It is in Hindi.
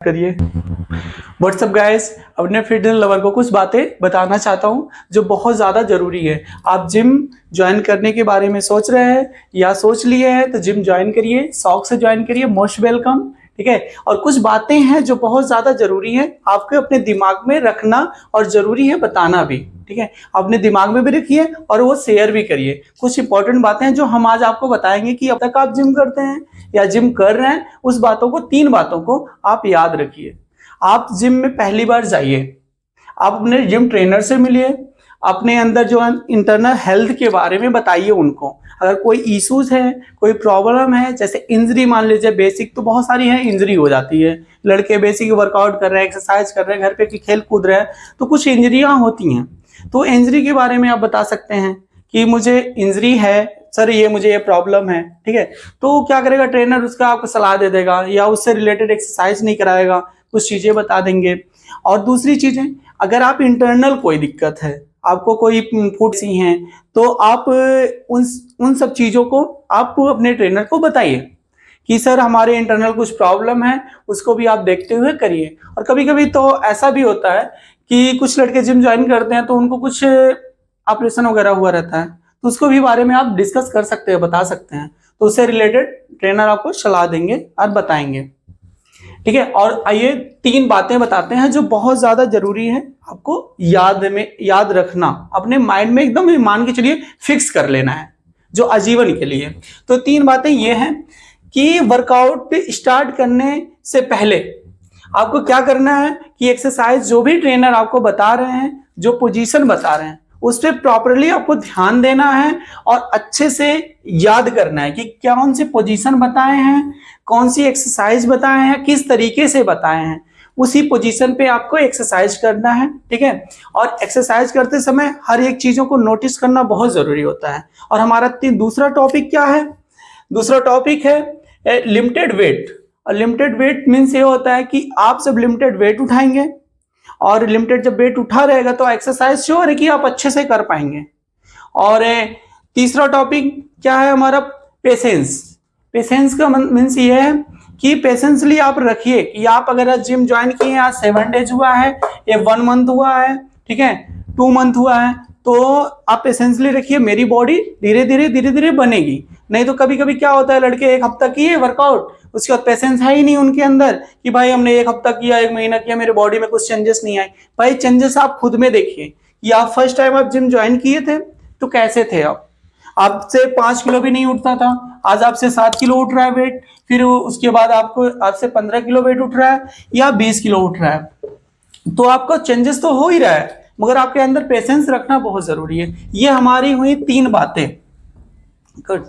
करिए। व्हाट्सअप गाइस, अपने फिटनेस लवर को कुछ बातें बताना चाहता हूँ जो बहुत ज़्यादा ज़रूरी है। आप जिम ज्वाइन करने के बारे में सोच रहे हैं या सोच लिए हैं तो जिम ज्वाइन करिए, शौक से ज्वाइन करिए, मोस्ट वेलकम। ठीक है। और कुछ बातें हैं जो बहुत ज़्यादा ज़रूरी है आपके अपने दिमाग में रखना और ज़रूरी है बताना भी। ठीक है, अपने दिमाग में भी रखिए और वो शेयर भी करिए। कुछ इंपॉर्टेंट बातें हैं जो हम आज आपको बताएंगे कि अब तक आप जिम करते हैं या जिम कर रहे हैं, उस बातों को, 3 बातों को आप याद रखिए। आप जिम में पहली बार जाइए, आप अपने जिम ट्रेनर से मिलिए, अपने अंदर जो इंटरनल हेल्थ के बारे में बताइए उनको। अगर कोई इश्यूज है, कोई प्रॉब्लम है, जैसे इंजरी मान लीजिए, बेसिक तो बहुत सारी है, इंजरी हो जाती है। लड़के बेसिक वर्कआउट कर रहे हैं, एक्सरसाइज कर रहे हैं, घर पे खेल कूद रहे हैं, तो कुछ इंजरियां होती हैं। तो इंजरी के बारे में आप बता सकते हैं कि मुझे इंजरी है सर, ये मुझे ये प्रॉब्लम है। ठीक है, तो क्या करेगा ट्रेनर, उसका आपको सलाह दे देगा या उससे रिलेटेड एक्सरसाइज नहीं कराएगा, कुछ चीजें बता देंगे। और दूसरी चीजें, अगर आप इंटरनल कोई दिक्कत है, आपको कोई फूड सी हैं, तो आप उन सब चीजों को आप अपने ट्रेनर को बताइए कि सर हमारे इंटरनल कुछ प्रॉब्लम है, उसको भी आप देखते हुए करिए। और कभी कभी तो ऐसा भी होता है कि कुछ लड़के जिम ज्वाइन करते हैं तो उनको कुछ ऑपरेशन वगैरह हुआ रहता है, तो उसको भी बारे में आप डिस्कस कर सकते हैं, बता सकते हैं। तो उससे रिलेटेड ट्रेनर आपको सलाह देंगे और बताएंगे। ठीक है, और आइए 3 बातें बताते हैं जो बहुत ज्यादा जरूरी है आपको याद रखना, अपने माइंड में एकदम मान के चलिए फिक्स कर लेना है, जो आजीवन के लिए। तो 3 बातें ये हैं कि वर्कआउट स्टार्ट करने से पहले आपको क्या करना है कि एक्सरसाइज जो भी ट्रेनर आपको बता रहे हैं, जो पोजीशन बता रहे हैं, उस पर प्रॉपरली आपको ध्यान देना है और अच्छे से याद करना है कि कौन सी पोजीशन बताए हैं, कौन सी एक्सरसाइज बताए हैं, किस तरीके से बताए हैं, उसी पोजीशन पे आपको एक्सरसाइज करना है। ठीक है, और एक्सरसाइज करते समय हर एक चीजों को नोटिस करना बहुत जरूरी होता है। और हमारा दूसरा टॉपिक क्या है? दूसरा टॉपिक है लिमिटेड वेट। और लिमिटेड वेट मीन्स ये होता है कि आप जब लिमिटेड वेट उठाएंगे और लिमिटेड जब वेट उठा रहेगा तो एक्सरसाइज श्योर है कि आप अच्छे से कर पाएंगे। और तीसरा टॉपिक क्या है हमारा? पेशेंस। पेशेंस का मीन्स ये है कि पेशेंसली आप रखिए कि आप अगर जिम ज्वाइन किए, आज 7 डेज हुआ है या 1 मंथ हुआ है, ठीक है, 2 मंथ हुआ है, तो आप पेशेंसली रखिए। मेरी बॉडी धीरे धीरे बनेगी। नहीं तो कभी कभी क्या होता है, लड़के 1 हफ्ता किए वर्कआउट, उसके बाद पेशेंस है ही नहीं उनके अंदर कि भाई हमने 1 हफ्ता किया, 1 महीना किया, मेरे बॉडी में कुछ चेंजेस नहीं आए। भाई चेंजेस आप खुद में देखिए कि आप फर्स्ट टाइम आप जिम ज्वाइन किए थे तो कैसे थे आप? आपसे 5 किलो भी नहीं उठता था, आज आपसे 7 किलो उठ रहा है वेट। फिर उसके बाद आपसे 15 किलो वेट उठ रहा है या 20 किलो उठ रहा है, तो आपका चेंजेस तो हो ही रहा है, मगर आपके अंदर पेशेंस रखना बहुत जरूरी है। ये हमारी हुई 3 बातें। गुड।